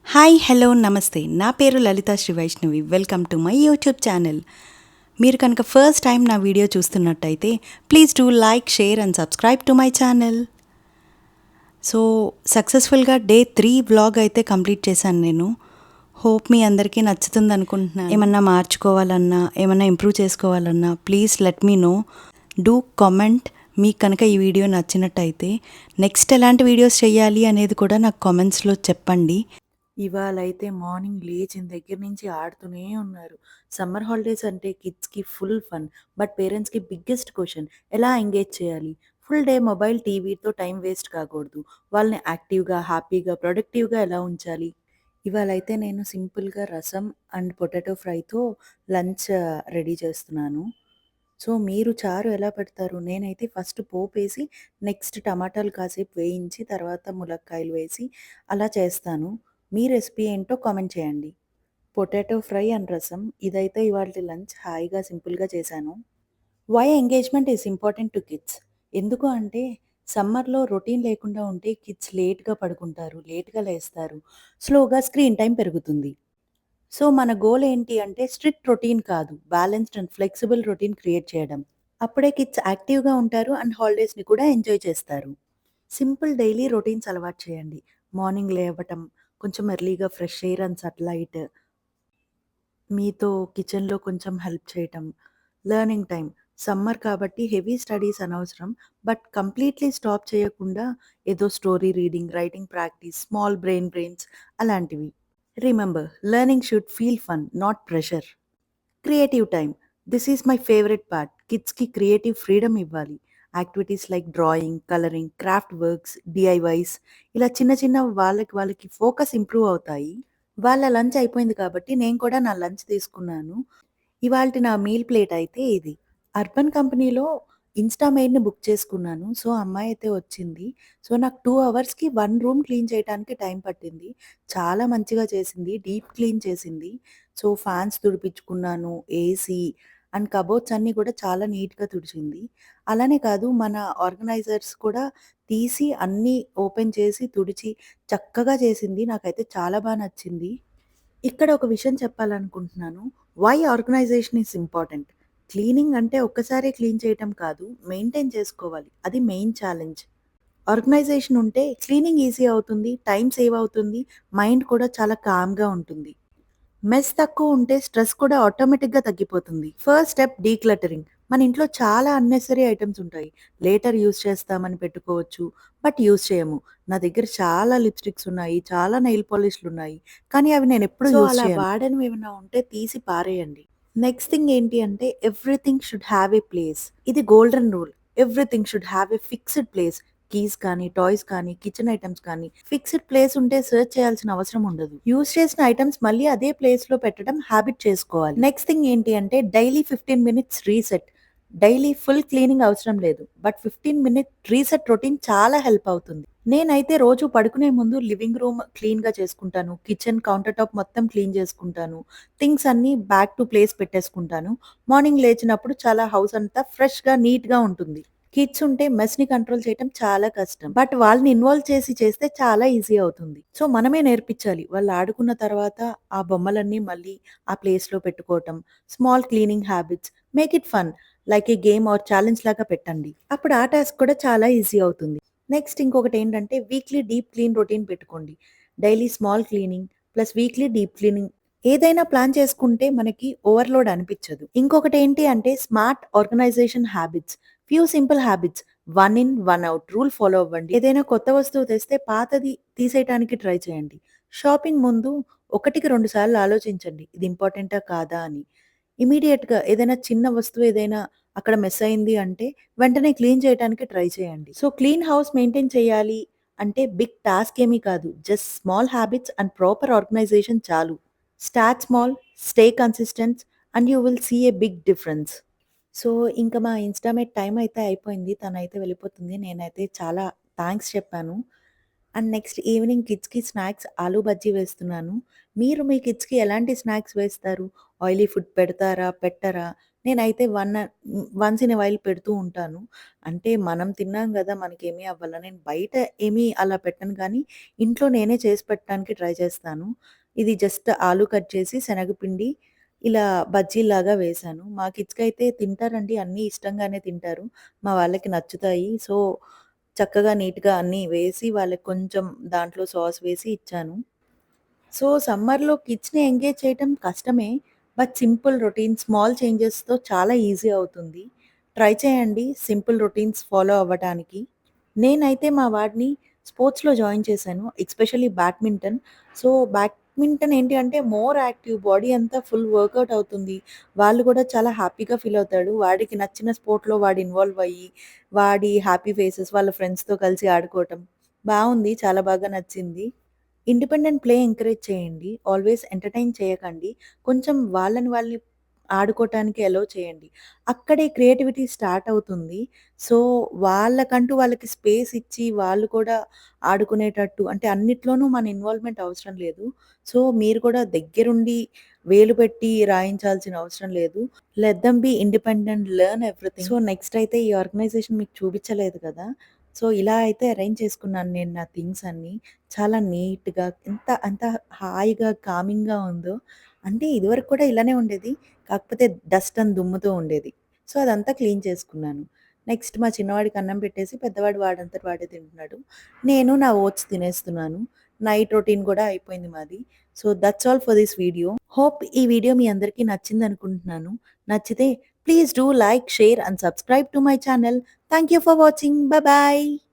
Hi hello నమస్తే నా పేరు Lalitha Sri Vaishnavi welcome to my YouTube channel. మీరు కనుక ఫస్ట్ టైం నా వీడియో చూస్తున్నట్టయితే please do like share and subscribe to my channel. So సక్సెస్ఫుల్గా డే 3 వ్లాగ్ అయితే కంప్లీట్ చేశాను నేను. హోప్ మీ అందరికీ నచ్చుతుంది అనుకుంటున్నాను. ఏమన్నా మార్చుకోవాలన్నా ఏమన్నా ఇంప్రూవ్ చేసుకోవాలన్నా please let me know. Do comment. మీకు కనుక ఈ వీడియో నచ్చినట్టయితే నెక్స్ట్ ఎలాంటి వీడియోస్ చేయాలి అనేది కూడా నాకు కామెంట్స్లో చెప్పండి. ఇవాళ అయితే మార్నింగ్ లేచిన దగ్గర నుంచి ఆడుతూనే ఉన్నారు. సమ్మర్ హాలిడేస్ అంటే కిడ్స్‌కి ఫుల్ ఫన్. బట్ పేరెంట్స్‌కి బిగ్గెస్ట్ క్వెషన్ ఎలా ఎంగేజ్ చేయాలి? ఫుల్ డే మొబైల్, టీవీతో టైం వేస్ట్ కాకూడదు. వాళ్ళని యాక్టివ్‌గా, హ్యాపీగా, ప్రొడక్టివ్‌గా ఎలా ఉంచాలి? ఇవాళైతే నేను సింపుల్‌గా రసం అండ్ పొటాటో ఫ్రైతో లంచ్ రెడీ చేస్తున్నాను. సో, మీరు చారు ఎలా పెడతారు? నేనైతే ఫస్ట్ పోపేసి, నెక్స్ట్ టమాటాలు కాసేపు వేయించి, తర్వాత ములక్కాయలు వేసి అలా చేస్తాను. మీ రెసిపీ ఏంటో కామెంట్ చేయండి. పొటాటో ఫ్రై అండ్ రసం ఇదైతే ఇవాల్టి లంచ్ హాయిగా సింపుల్‌గా చేశాను. Why engagement is important to kids? ఎందుకు అంటే సమ్మర్‌లో రొటీన్ లేకుండా ఉంటే కిడ్స్ లేట్‌గా పడుకుంటారు, లేట్‌గా లేస్తారు. స్లోగా స్క్రీన్ టైమ్ పెరుగుతుంది. సో, మన గోల్ ఏంటి అంటే స్ట్రిక్ట్ రొటీన్ కాదు. Balanced and flexible routine create చేయడం. అప్పుడే కిడ్స్ యాక్టివ్‌గా ఉంటారు అండ్ హాలిడేస్‌ని కూడా ఎంజాయ్ చేస్తారు. సింపుల్ డైలీ రొటీన్స్ అలవాటు చేయండి. మార్నింగ్ లేవటం, కొంచెం ఎర్లీగా ఫ్రెష్ ఎయిర్ అండ్ సన్‌లైట్, మీతో కిచెన్‌లో కొంచెం హెల్ప్ చేయటం, లెర్నింగ్ టైమ్. సమ్మర్ కాబట్టి హెవీ స్టడీస్ అనవసరం. బట్ కంప్లీట్‌లీ స్టాప్ చేయకుండా ఏదో story reading, writing practice, small brains అలాంటివి. Remember learning should feel fun, not pressure. Creative time. This is my favourite part. కిడ్స్‌కి క్రియేటివ్ ఫ్రీడమ్ ఇవ్వాలి. Activities like drawing, colouring, craft works, DIYs ఇలా చిన్న చిన్న వాళ్ళకి focus improve అవుతాయి. వాళ్ళ lunch అయిపోయింది కాబట్టి నేను కూడా నా లంచ్ తీసుకున్నాను. ఇవాల్టి నా మీల్ ప్లేట్ అయితే ఇది. అర్బన్ కంపెనీలో ఇన్‌స్టామెయిడ్‌ని బుక్ చేసుకున్నాను. సో, అమ్మాయి అయితే వచ్చింది. సో, నాకు 2 అవర్స్‌కి 1 రూమ్ క్లీన్ చేయటానికి టైం పట్టింది. చాలా మంచిగా చేసింది. డీప్ క్లీన్ చేసింది. సో, ఫ్యాన్స్ తుడిపించుకున్నాను. ఏసీ అండ్ కబోర్డ్స్ అన్నీ కూడా చాలా నీట్‌గా తుడిచింది. అలానే కాదు మన ఆర్గనైజర్స్ కూడా తీసి అన్నీ ఓపెన్ చేసి, తుడిచి చక్కగా చేసింది. నాకైతే చాలా నచ్చింది. ఇక్కడ ఒక విషయం చెప్పాలనుకుంటున్నాను. Why organisation is important. Cleaning అంటే ఒక్కసారే క్లీన్ చేయటం కాదు, మెయింటైన్ చేసుకోవాలి. అది మెయిన్ ఛాలెంజ్. ఆర్గనైజేషన్ ఉంటే క్లీనింగ్ ఈజీ అవుతుంది, టైమ్ సేవ్ అవుతుంది, మైండ్ కూడా చాలా కామ్‌గా ఉంటుంది. మెస్ తక్కువ ఉంటే స్ట్రెస్ కూడా ఆటోమేటిక్‌గా తగ్గిపోతుంది. First step decluttering. మన ఇంట్లో చాలా అన్నెసెసరీ ఐటెమ్స్ ఉంటాయి. లేటర్ యూజ్ చేస్తామని పెట్టుకోవచ్చు. బట్ యూజ్ చేయము. నా దగ్గర చాలా లిప్‌స్టిక్స్ ఉన్నాయి. చాలా నెయిల్ పాలిష్‌లు ఉన్నాయి. కానీ అవి నేనెప్పుడు యూజ్ అలా చేయను. వాడనివి ఏమైనా ఉంటే తీసి పారేయండి. నెక్స్ట్ థింగ్ ఏంటి అంటే everything should have a place. ఇది golden rule. Everything should have a fixed place. Keys కానీ, టాయ్స్ కానీ, కిచెన్ ఐటెమ్స్ కానీ ఫిక్స్డ్ ప్లేస్ ఉంటే సెర్చ్ చేయాల్సిన అవసరం ఉండదు. యూజ్ చేసిన ఐటెమ్స్ మళ్ళీ అదే ప్లేస్‌లో పెట్టడం హ్యాబిట్ చేసుకోవాలి. నెక్స్ట్ థింగ్ ఏంటి అంటే daily 15 minutes reset. Daily full cleaning అవసరం లేదు. బట్ 15 మినిట్ రీసెట్ రొటీన్ చాలా హెల్ప్ అవుతుంది. నేనైతే రోజు పడుకునే ముందు లివింగ్ రూమ్ క్లీన్‌గా చేసుకుంటాను. కిచెన్ కౌంటర్ టాప్ మొత్తం క్లీన్ చేసుకుంటాను. థింగ్స్ అన్నీ బ్యాక్ టు ప్లేస్ పెట్టేసుకుంటాను. మార్నింగ్ లేచినప్పుడు చాలా హౌస్ అంతా ఫ్రెష్‌గా, నీట్‌గా ఉంటుంది. కిడ్స్ ఉంటే మెస్‌ని కంట్రోల్ చేయటం చాలా కష్టం. బట్ వాళ్ళని ఇన్వాల్వ్ చేసి చేస్తే చాలా ఈజీ అవుతుంది. సో, మనమే నేర్పించాలి. వాళ్ళు ఆడుకున్న తర్వాత ఆ బొమ్మలన్నీ మళ్ళీ ఆ ప్లేస్‌లో పెట్టుకోవటం. Small cleaning habits. Make it fun. Like a game or challenge లాగా పెట్టండి. అప్పుడు ఆ టాస్క్ కూడా చాలా ఈజీ అవుతుంది. నెక్స్ట్ ఇంకొకటేంటంటే వీక్లీ డీప్ క్లీన్ రొటీన్ పెట్టుకోండి. Daily small cleaning plus weekly deep cleaning ఏదైనా ప్లాన్ చేసుకుంటే మనకి ఓవర్‌లోడ్ అనిపిచ్చదు. ఇంకొకటేంటి అంటే smart organisation habits. Few simple habits. One in, one out rule follow అవ్వండి. ఏదైనా కొత్త వస్తువు తెస్తే పాతది తీసేయటానికి ట్రై చేయండి. షాపింగ్ ముందు ఒకటికి 2 సార్లు ఆలోచించండి. ఇది ఇంపార్టెంటా కాదా అని. ఇమ్మీడియేట్‌గా ఏదైనా చిన్న వస్తువు ఏదైనా అక్కడ మిస్ అయింది అంటే వెంటనే క్లీన్ చేయటానికి ట్రై చేయండి. సో, క్లీన్ హౌస్ మెయింటైన్ చేయాలి అంటే బిగ్ టాస్క్ ఏమీ కాదు. Just small habits and proper organisation చాలు. Start small, stay consistent and you will see a big difference. So, ఇంక మా ఇన్‌స్టా‌మేట్ టైమ్ అయితే అయిపోయింది. తనైతే వెళ్ళిపోతుంది. నేనైతే చాలా థాంక్స్ చెప్పాను. అండ్ నెక్స్ట్ ఈవినింగ్ కిడ్స్‌కి స్నాక్స్ ఆలు బజ్జీ వేస్తున్నాను. మీరు మీ కిడ్స్‌కి ఎలాంటి స్నాక్స్ వేస్తారు? ఆయిలీ ఫుడ్ పెడతారా? పెట్టరా? నేనైతే వన్స్ ఇన్ ఎ వైల్ పెడుతూ ఉంటాను. అంటే మనం తిన్నాం గదా! మనకేమి అవ్వలా. నేను బయట ఏమి అలా పెట్టను కానీ, ఇంట్లో నేనే చేసి పెట్టడానికి ట్రై చేస్తాను. ఇది జస్ట్ ఆలు కట్ చేసి శనగపిండి ఇలా బజ్జీలాగా వేశాను. మా కిడ్స్‌కైతే తింటారండి. అన్నీ ఇష్టంగానే తింటారు. మా వాళ్ళకి నచ్చుతాయి. సో, చక్కగా నీట్‌గా అన్నీ వేసి వాళ్ళకి కొంచెం దాంట్లో సాస్ వేసి ఇచ్చాను. సో, సమ్మర్‌లో కిడ్స్‌ని ఎంగేజ్ చేయటం కష్టమే. బట్ సింపుల్ రొటీన్, స్మాల్ చేంజెస్‌తో చాలా ఈజీ అవుతుంది. ట్రై చేయండి సింపుల్ రొటీన్స్ ఫాలో అవ్వటానికి. నేనైతే మా వాడిని స్పోర్ట్స్‌లో జాయిన్ చేశాను. Especially badminton. సో, బ్యాడ్మింటన్ ఏంటి అంటే మోర్ యాక్టివ్, బాడీ అంతా ఫుల్ వర్కౌట్ అవుతుంది. వాళ్ళు కూడా చాలా హ్యాపీగా ఫీల్ అవుతాడు. వాడికి నచ్చిన స్పోర్ట్‌లో వాడు ఇన్వాల్వ్ అయ్యి, వాడి హ్యాపీ ఫేసెస్ వాళ్ళ ఫ్రెండ్స్‌తో కలిసి ఆడుకోవటం బావుంది. చాలా బాగా నచ్చింది. ఇండిపెండెంట్ ప్లే ఎంకరేజ్ చేయండి. ఆల్వేస్ ఎంటర్‌టైన్ చేయకండి. కొంచెం వాళ్ళని ఆడుకోవటానికి అలౌ చేయండి. అక్కడే క్రియేటివిటీ స్టార్ట్ అవుతుంది. సో, వాళ్ళకి స్పేస్ ఇచ్చి వాళ్ళు కూడా ఆడుకునేటట్టు అంటే అన్నిట్లోనూ మన ఇన్వాల్వ్‌మెంట్ అవసరం లేదు. సో, మీరు కూడా దగ్గరుండి వేలు పెట్టి రాయించాల్సిన అవసరం లేదు. Let them be independent, learn everything. So, next అయితే ఈ ఆర్గనైజేషన్ మీకు చూపించలేదు కదా! సో, ఇలా అయితే అరేంజ్ చేసుకున్నాను నేను నా థింగ్స్ అన్నీ. చాలా నీట్‌గా ఎంత హాయిగా, కామింగ్‌గా ఉందో. అంటే ఇదివరకు కూడా ఇలానే ఉండేది. కాకపోతే డస్ట్ అండ్ దుమ్ముతో ఉండేది. సో, అదంతా క్లీన్ చేసుకున్నాను. నెక్స్ట్ మా చిన్నవాడికి అన్నం పెట్టేసి పెద్దవాడు వాడంతట వాడే తింటున్నాడు. నేను నా ఓట్స్ తినేస్తున్నాను. నైట్ రొటీన్ కూడా అయిపోయింది మాది. So, that's all for this video. Hope ఈ వీడియో మీ అందరికీ నచ్చిందనుకుంటున్నాను. నచ్చితే please do like, share and subscribe to my channel. Thank you for watching. Bye.